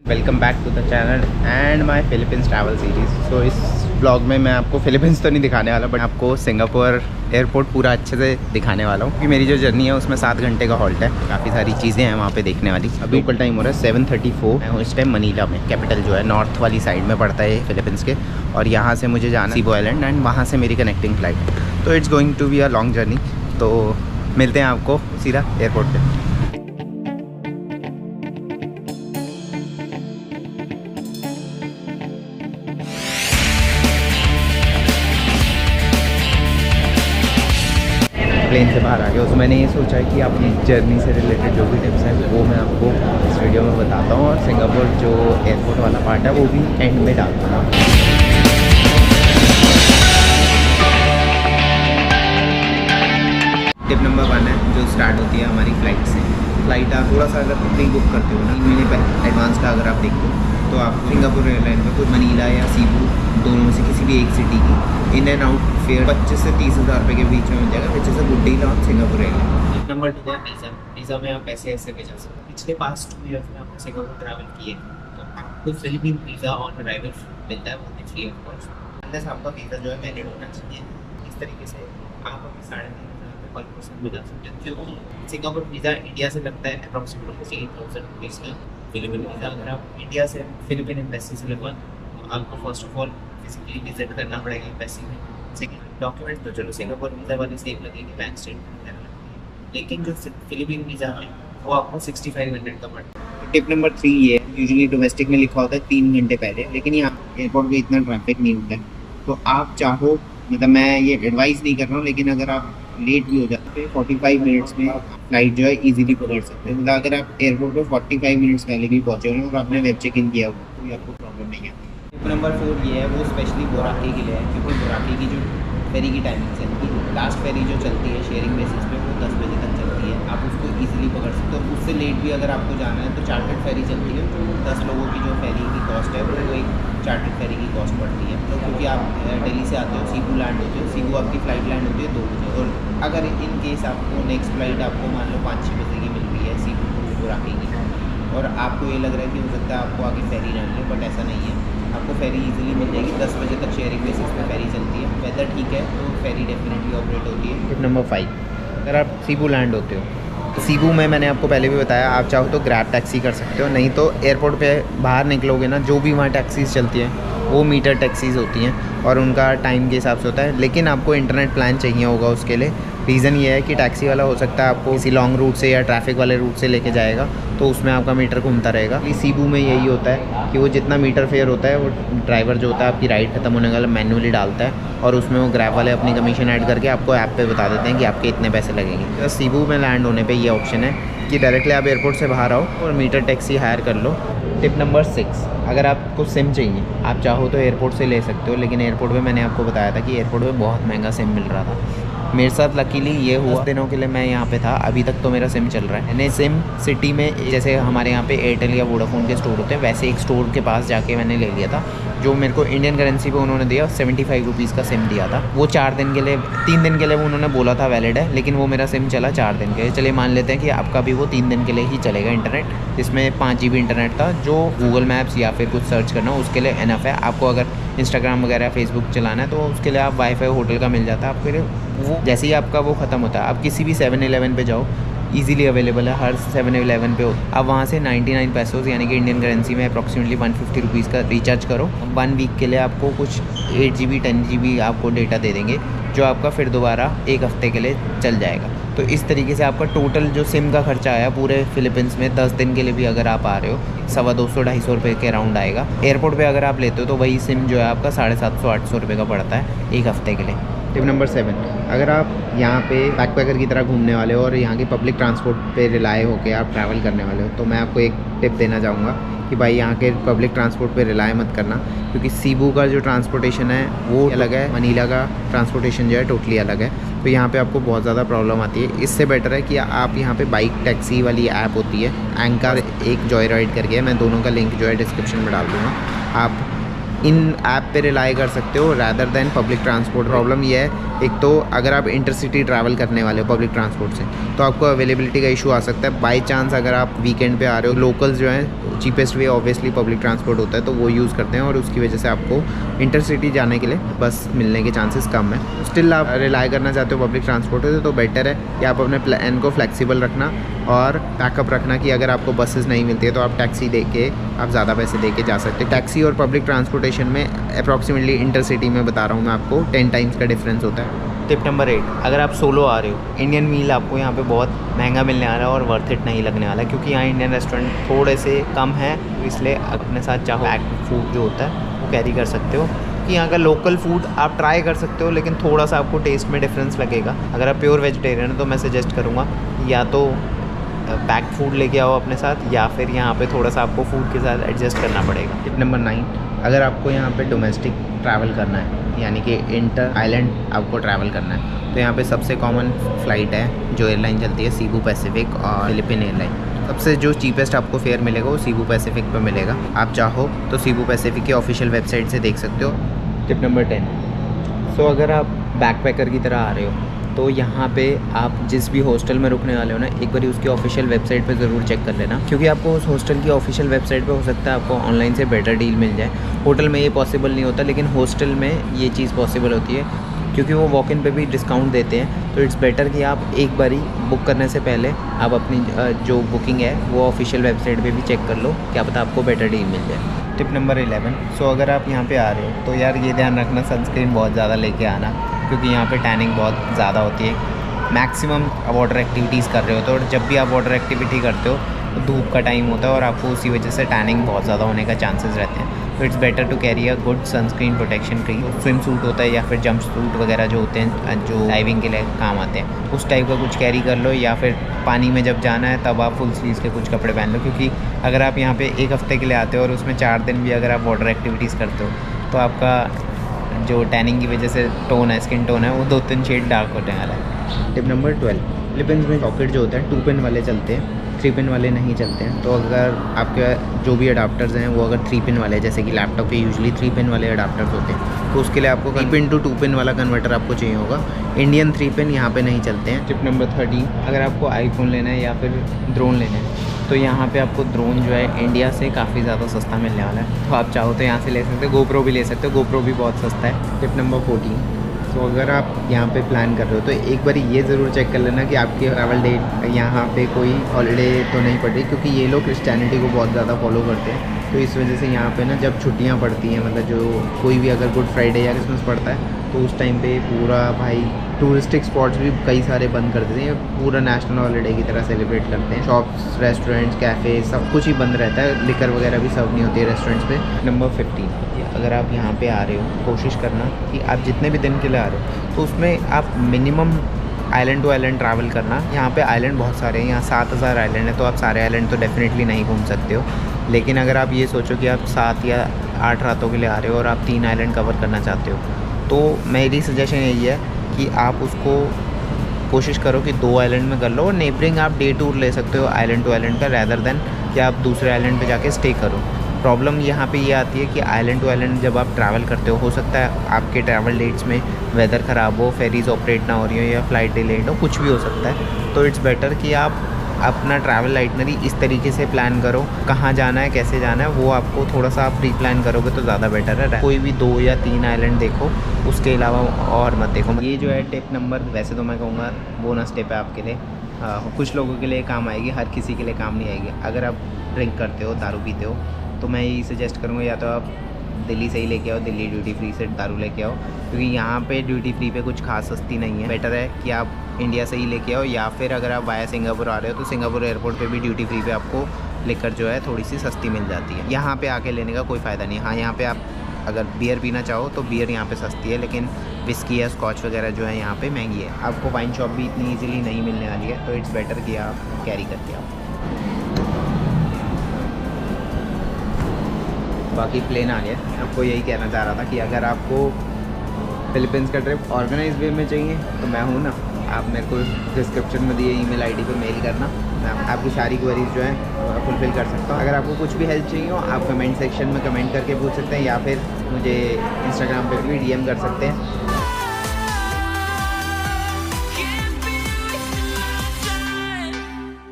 Welcome back to the channel and my Philippines travel series. So इस blog में मैं आपको फिलीपींस तो नहीं दिखाने वाला, बट आपको सिंगापुर एयरपोर्ट पूरा अच्छे से दिखाने वाला हूँ, क्योंकि मेरी जो जर्नी है उसमें 7 घंटे का हॉल्ट है। काफ़ी सारी चीज़ें हैं वहाँ पे देखने वाली। अभी लोकल टाइम हो रहा है 7:34। मैं हूँ इस टाइम मनीला में, कैपिटल जो है नॉर्थ वाली साइड में पड़ता है फिलीपींस के, और यहाँ से मुझे जाना सीबो आइलैंड एंड वहाँ से मेरी कनेक्टिंग फ्लाइट। तो it's going to be a long journey. तो मिलते हैं आपको सीधा एयरपोर्ट पर। प्लेन से बाहर आ गया। उसमें मैंने ये सोचा है कि अपनी जर्नी से रिलेटेड जो भी टिप्स हैं वो मैं आपको इस वीडियो में बताता हूँ, और सिंगापुर जो एयरपोर्ट वाला पार्ट है वो भी एंड में डालता हूँ। टिप नंबर 1 है जो स्टार्ट होती है हमारी फ़्लाइट से। फ़्लाइट आप थोड़ा सा अगर प्री बुक करते हो ना, 3 महीने पहले एडवांस का अगर आप देखते हो, तो आप सिंगापुर एयरलाइन में कोई मनीला या सीबू दोनों में से किसी भी एक सिटी की इन एंड आउट फेयर 25 से 30 हज़ार रुपये के बीच में मिल जाएगा, which is a good deal on Singapore airline. Number 2 है वीज़ा। वीज़ा में आप ऐसे ऐसे भेजा सकते हैं। पिछले पास्ट 2 ईयर्स में आपने सिंगापुर ट्रैवल किए तो आपको फिलीपीन वीज़ा ऑन अराइवल मिलता है, वो भी फ्री ऑफ कॉस्ट। अनलेस आपका वीज़ा जो है वैलिड होना चाहिए। इस तरीके से आप अभी 3,500 रुपये पर पर्सन में जा सकते हैं, क्योंकि सिंगापुर वीज़ा इंडिया से लगता है अप्रॉक्सीमेटली 8,000 रुपीज़ का। फिलीपीन वीज़ा अगर आप इंडिया से फिलीपीन एम्बेसी से लगवा तो आपको first of all physically visit करना पड़ेगा एम्बेसी में। सेकेंड, डॉक्यूमेंट्स तो चलो सिंगापुर वीज़ा वाली सेम लगेगी, बैंक स्टेटमेंट वगैरह लगेगी, लेकिन जो फिलीपीन वीज़ा है वो आपको 65 मिनट का पड़ता है। टिप नंबर 3 ये है, यूजुअली डोमेस्टिक में लिखा होता है 3 घंटे पहले, लेकिन यहाँ एयरपोर्ट पे इतना ट्रैफिक नहीं होता है। तो आप चाहो, मतलब मैं ये एडवाइस नहीं कर रहा हूँ, लेकिन अगर आप लेट भी हो जाते हैं 45 मिनट्स में फ्लाइट जो है इजीली पकड़ सकते हैं। मतलब अगर आप एयरपोर्ट पे 45 मिनट्स पहले भी पहुँचे हो और आपने वेब चेक इन किया हो तो आपको प्रॉब्लम नहीं है। टिप नंबर 4 ये है, वो स्पेशली बोराकी के लिए है, क्योंकि बोराकी की जो फेरी की टाइमिंग है, लास्ट फेरी जो चलती है शेयरिंग बेसिस पे वो 10 बजे तक चलती है। आप उसको इजीली पकड़ सकते हो। उससे लेट भी अगर आपको जाना है तो चार्टर्ड फेरी चलती है, तो 10 लोगों की जो फेरी की कॉस्ट है वो एक चार्टर्ड फेरी की कॉस्ट पड़ती है। तो क्योंकि आप दिल्ली से आते हो, सीबू लैंड होते हो, सीबू आपकी फ़्लाइट लैंड होती है 2 बजे, और अगर इन केस आपको नेक्स्ट फ़्लाइट आपको मान लो 5-6 बजे की मिल रही है सीबू टू बोराकी की, और आपको ये लग रहा है कि हो सकता है आपको आगे फेरी ना मिले, बट ऐसा नहीं है। आपको फेरी इजीली मिल जाएगी। 10 बजे तक शेयरिंग बेसिस पे फेरी चलती है। वेदर ठीक है तो फेरी डेफिनेटली ऑपरेट होती है। टिप नंबर 5, अगर आप सीबू लैंड होते हो, सीबू में मैंने आपको पहले भी बताया, आप चाहो तो ग्रैब टैक्सी कर सकते हो, नहीं तो एयरपोर्ट पे बाहर निकलोगे ना, जो भी वहाँ टैक्सीज़ चलती हैं वो मीटर टैक्सीज़ होती हैं, और उनका टाइम के हिसाब से होता है। लेकिन आपको इंटरनेट प्लान चाहिए होगा उसके लिए। रीज़न ये है कि टैक्सी वाला हो सकता है आपको किसी लॉन्ग रूट से या ट्रैफिक वाले रूट से लेके जाएगा, तो उसमें आपका मीटर घूमता रहेगा। सीबू में यही होता है कि वो जितना मीटर फेयर होता है वो ड्राइवर जो होता है आपकी राइड खत्म होने वाला मैन्युअली डालता है, और उसमें वो ग्रैब वाले अपनी कमीशन ऐड करके आपको ऐप पे बता देते हैं कि आपके इतने पैसे लगेंगे। तो सीबू में लैंड होने पे ये ऑप्शन है कि डायरेक्टली आप एयरपोर्ट से बाहर आओ और मीटर टैक्सी हायर कर लो। टिप नंबर 6, अगर आपको सिम चाहिए, आप चाहो तो एयरपोर्ट से ले सकते हो, लेकिन एयरपोर्ट पे मैंने आपको बताया था कि एयरपोर्ट पे बहुत महंगा सिम मिल रहा था। मेरे साथ लकीली ये हुआ, 10 दिनों के लिए मैं यहाँ पे था, अभी तक तो मेरा सिम चल रहा है। मैंने सिम सिटी में, जैसे हमारे यहाँ पे एयरटेल या वोडाफोन के स्टोर होते हैं, वैसे एक स्टोर के पास जाके मैंने ले लिया था, जो मेरे को इंडियन करेंसी पे उन्होंने दिया 75 रुपीज़ का सिम दिया था। वो 4 दिन के लिए, 3 दिन के लिए वो उन्होंने बोला था वैलिड है, लेकिन वो मेरा सिम चला 4 दिन के लिए। चलिए मान लेते हैं कि आपका भी वो 3 दिन के लिए ही चलेगा इंटरनेट, जिसमें 5 GB इंटरनेट था, जो गूगल मैप्स या फिर कुछ सर्च करना हो उसके लिए इनफ है। आपको अगर इंस्टाग्राम वगैरह फेसबुक चलाना है तो उसके लिए आप वाईफाई होटल का मिल जाता है आपके लिए। वो जैसे ही आपका वो ख़त्म होता है, आप किसी भी 7-Eleven पे जाओ, इजीली अवेलेबल है, हर 7-Eleven पे हो। आप वहाँ से 99 पैसों यानी कि इंडियन करेंसी में अप्रॉक्सीमेटली 150 रुपीज़ का रिचार्ज करो। 1 वीक के लिए आपको कुछ 8 GB 10 GB आपको डेटा दे देंगे, जो आपका फिर दोबारा 1 हफ़्ते के लिए चल जाएगा। तो इस तरीके से आपका टोटल जो सिम का खर्चा आया पूरे फिलीपींस में 10 दिन के लिए भी अगर आप आ रहे हो, 250-250 रुपये के अराउंड आएगा। एयरपोर्ट पे अगर आप लेते हो तो वही सिम जो है आपका 750-800 रुपये का पड़ता है 1 हफ़्ते के लिए। टिप नंबर 7, अगर आप यहाँ पे बैकपैकर की तरह घूमने वाले हो और यहाँ की पब्लिक ट्रांसपोर्ट पे रिलाय होकर आप ट्रैवल करने वाले हो, तो मैं आपको एक टिप देना चाहूँगा कि भाई यहाँ के पब्लिक ट्रांसपोर्ट पे रिलाय मत करना, क्योंकि सीबू का जो ट्रांसपोर्टेशन है वो अलग है, मनीला का ट्रांसपोर्टेशन जो है टोटली अलग है। तो यहाँ पे आपको बहुत ज़्यादा प्रॉब्लम आती है। इससे बेटर है कि आप यहाँ पे बाइक टैक्सी वाली ऐप होती है, एंकर एक जॉय राइड करके है, मैं दोनों का लिंक जो है डिस्क्रिप्शन में डाल दूँगा। आप इन ऐप पे रिलाई कर सकते हो rather than public transport. Problem ये है, एक तो अगर आप इंटरसिटी ट्रैवल करने वाले हो पब्लिक ट्रांसपोर्ट से, तो आपको अवेलेबिलिटी का इशू आ सकता है। बाई चांस अगर आप वीकेंड पे आ रहे हो, लोकल्स जो हैं cheapest way obviously public transport होता है तो वो यूज़ करते हैं और उसकी वजह से आपको इंटरसिटी जाने के लिए बस मिलने के चांसेस कम है। स्टिल आप रिलाई करना चाहते हो पब्लिक ट्रांसपोर्ट पे तो बेटर है कि आप अपने प्लान को फ्लेक्सिबल रखना और बैकअप रखना कि अगर आपको बसेस नहीं मिलती है तो आप टैक्सी दे के आप ज़्यादा पैसे दे के जा सकते हैं। टैक्सी और पब्लिक ट्रांसपोर्टेशन में अप्रॉक्सीमेटली इंटरसिटी में बता रहा हूँ मैं आपको 10 टाइम्स का डिफरेंस होता है। टिप नंबर 8, अगर आप सोलो आ रहे हो, इंडियन मील आपको यहाँ पे बहुत महंगा मिलने वाला है और वर्थ इट नहीं लगने वाला है क्योंकि यहाँ इंडियन रेस्टोरेंट थोड़े से कम है, इसलिए अपने साथ चाहो पैक्ड फूड जो होता है वो कैरी कर सकते हो कि यहाँ का लोकल फूड आप ट्राई कर सकते हो, लेकिन थोड़ा सा आपको टेस्ट में डिफरेंस लगेगा। अगर आप प्योर वेजिटेरियन हो तो मैं सजेस्ट करूँगा या तो पैक्ड फूड लेके आओ अपने साथ या फिर यहाँ पे थोड़ा सा आपको फूड के साथ एडजस्ट करना पड़ेगा। टिप नंबर 9, अगर आपको यहाँ पे डोमेस्टिक ट्रैवल करना है यानी कि इंटर आइलैंड आपको ट्रैवल करना है तो यहाँ पे सबसे कॉमन फ़्लाइट है जो एयरलाइन चलती है सीबू पैसिफिक और फिलिपिन एयरलाइन। सबसे जो चीपेस्ट आपको फेयर मिलेगा वो सीबू पैसिफिक पर मिलेगा। आप चाहो तो सीबू पैसिफिक की ऑफिशियल वेबसाइट से देख सकते हो। टिप नंबर 10, सो अगर आप बैकपैकर की तरह आ रहे हो तो यहाँ पे आप जिस भी हॉस्टल में रुकने वाले हो ना, एक बार उसकी ऑफिशियल वेबसाइट पे ज़रूर चेक कर लेना क्योंकि आपको उस हॉस्टल की ऑफिशियल वेबसाइट पे हो सकता है आपको ऑनलाइन से बेटर डील मिल जाए। होटल में ये पॉसिबल नहीं होता लेकिन हॉस्टल में ये चीज़ पॉसिबल होती है क्योंकि वो वॉक इन पे भी डिस्काउंट देते हैं। तो इट्स बेटर कि आप एक बारी बुक करने से पहले आप अपनी जो बुकिंग है वो ऑफिशियल वेबसाइट पे भी चेक कर लो, क्या पता आपको बेटर डील मिल जाए। टिप नंबर 11, सो अगर आप यहाँ पे आ रहे हो तो यार ये ध्यान रखना सनस्क्रीन बहुत ज़्यादा लेके आना क्योंकि यहाँ पे टैनिंग बहुत ज़्यादा होती है। मैक्सिमम वाटर एक्टिविटीज़ कर रहे हो तो और जब भी आप वाटर एक्टिविटी करते हो तो धूप का टाइम होता है और आपको उसी वजह से टैनिंग बहुत ज़्यादा होने का चांसेस रहते हैं। तो it's better to carry a good sunscreen protection cream. Swimsuit होता है या फिर जंप सूट वगैरह जो होते हैं जो डाइविंग के लिए काम आते हैं, उस टाइप का कुछ कैरी कर लो या फिर पानी में जब जाना है तब आप फुल स्लीव्स के कुछ कपड़े पहन लो क्योंकि अगर आप यहाँ पे एक हफ्ते के लिए आते हो और उसमें 4 दिन भी अगर आप वाटर एक्टिविटीज़ करते हो तो आपका जो टैनिंग की वजह से टोन है, स्किन टोन है, वो 2-3 शेड डार्क होने वाला है। टिप नंबर 12, फिलिपींस में सॉकेट जो होता है 2 पिन वाले चलते हैं, 3 पिन वाले नहीं चलते हैं। तो अगर आपके जो भी अडाप्टर्स हैं वो अगर 3 पिन वाले, जैसे कि लैपटॉप के यूजुअली 3 पिन वाले अडाप्टर्स होते हैं, तो उसके लिए आपको 3 पिन टू 2 पिन वाला कन्वर्टर आपको चाहिए होगा। इंडियन 3 पिन यहाँ पे नहीं चलते हैं। टिप नंबर 13, अगर आपको आईफोन लेना है या फिर ड्रोन लेना है तो यहाँ पे आपको ड्रोन जो है इंडिया से काफ़ी ज़्यादा सस्ता मिलने वाला है। तो आप चाहो तो यहाँ से ले सकते हो, गोप्रो भी ले सकते हो, गोप्रो भी बहुत सस्ता है। टिप नंबर 14, तो अगर आप यहाँ पे प्लान कर रहे हो तो एक बार ये ज़रूर चेक कर लेना कि आपकी ट्रैवल डेट यहाँ पे कोई हॉलीडे तो नहीं पड़ रही क्योंकि ये लोग क्रिश्चियनिटी को बहुत ज़्यादा फॉलो करते हैं। तो इस वजह से यहाँ पे ना जब छुट्टियाँ पड़ती हैं, मतलब जो कोई भी अगर गुड फ्राइडे या क्रिसमस पड़ता है तो उस टाइम पे पूरा भाई टूरिस्टिक स्पॉट्स भी कई सारे बंद कर देते हैं, पूरा नेशनल हॉलीडे की तरह सेलिब्रेट करते हैं। शॉप्स, रेस्टोरेंट्स, कैफ़े सब कुछ ही बंद रहता है, लिकर वगैरह भी सर्व नहीं होती है रेस्टोरेंट्स पे। नंबर 15, अगर आप यहाँ पे आ रहे हो कोशिश करना कि आप जितने भी दिन के लिए आ रहे हो तो उसमें आप minimum island to island travel करना। यहाँ पे आइलैंड बहुत सारे हैं, यहाँ 7000 आइलैंड है तो आप सारे आइलैंड तो डेफिनेटली नहीं घूम सकते हो। लेकिन अगर आप ये सोचो कि आप 7 या 8 रातों के लिए आ रहे हो और आप 3 आइलैंड कवर करना चाहते हो तो मेरी सजेशन यही है कि आप उसको कोशिश करो कि 2 आइलैंड में कर लो और नेबरिंग आप डे टूर ले सकते हो आइलैंड टू आइलैंड का, रैदर देन कि आप दूसरे आइलैंड पे जाके स्टे करो। प्रॉब्लम यहाँ पे ये आती है कि आइलैंड टू आइलैंड जब आप ट्रैवल करते हो सकता है आपके ट्रैवल डेट्स में वेदर ख़राब हो, फेरीज़ ऑपरेट ना हो रही हो या फ़्लाइट डिलेड हो, कुछ भी हो सकता है। तो इट्स बेटर कि आप अपना ट्रैवल आइटनरी इस तरीके से प्लान करो, कहाँ जाना है, कैसे जाना है, वो आपको थोड़ा सा आप प्री प्लान करोगे तो ज़्यादा बेटर है। कोई भी 2 या 3 आइलैंड देखो, उसके अलावा और मत देखो। ये जो है टिप नंबर, वैसे तो मैं कहूँगा बोनस टिप है आपके लिए, कुछ लोगों के लिए काम आएगी, हर किसी के लिए काम नहीं आएगी। अगर आप ड्रिंक करते हो, दारू पीते हो तो मैं यही सजेस्ट करूँगा या तो आप दिल्ली से ही लेके आओ, दिल्ली ड्यूटी फ्री से दारू लेके आओ क्योंकि यहाँ पे ड्यूटी फ्री पे कुछ खास सस्ती नहीं है। बेटर है कि आप इंडिया से ही लेके आओ या फिर अगर आप वाया सिंगापुर आ रहे हो तो सिंगापुर एयरपोर्ट पे भी ड्यूटी फ्री पे आपको लेकर जो है थोड़ी सी सस्ती मिल जाती है। यहाँ पे आके लेने का कोई फ़ायदा नहीं। हाँ, यहाँ पे आप अगर बियर पीना चाहो तो बियर यहाँ पे सस्ती है, लेकिन विस्की या स्कॉच वगैरह जो है यहाँ पे महंगी है। आपको वाइन शॉप भी इतनी ईजिली नहीं मिलने वाली है, तो इट्स बेटर कि आप कैरी करके आओ। बाकी प्लेन आ गया। आपको यही कहना चाह रहा था कि अगर आपको फिलीपींस का ट्रिप ऑर्गेनाइज वे में चाहिए तो मैं हूँ ना, आप मेरे को डिस्क्रिप्शन में दिए ईमेल आईडी पे मेल करना, मैं आपकी सारी क्वेरीज जो है फुलफ़िल कर सकता हूँ। अगर आपको कुछ भी हेल्प चाहिए हो आप कमेंट सेक्शन में कमेंट करके पूछ सकते हैं या फिर मुझे इंस्टाग्राम पे भी डीएम कर सकते हैं।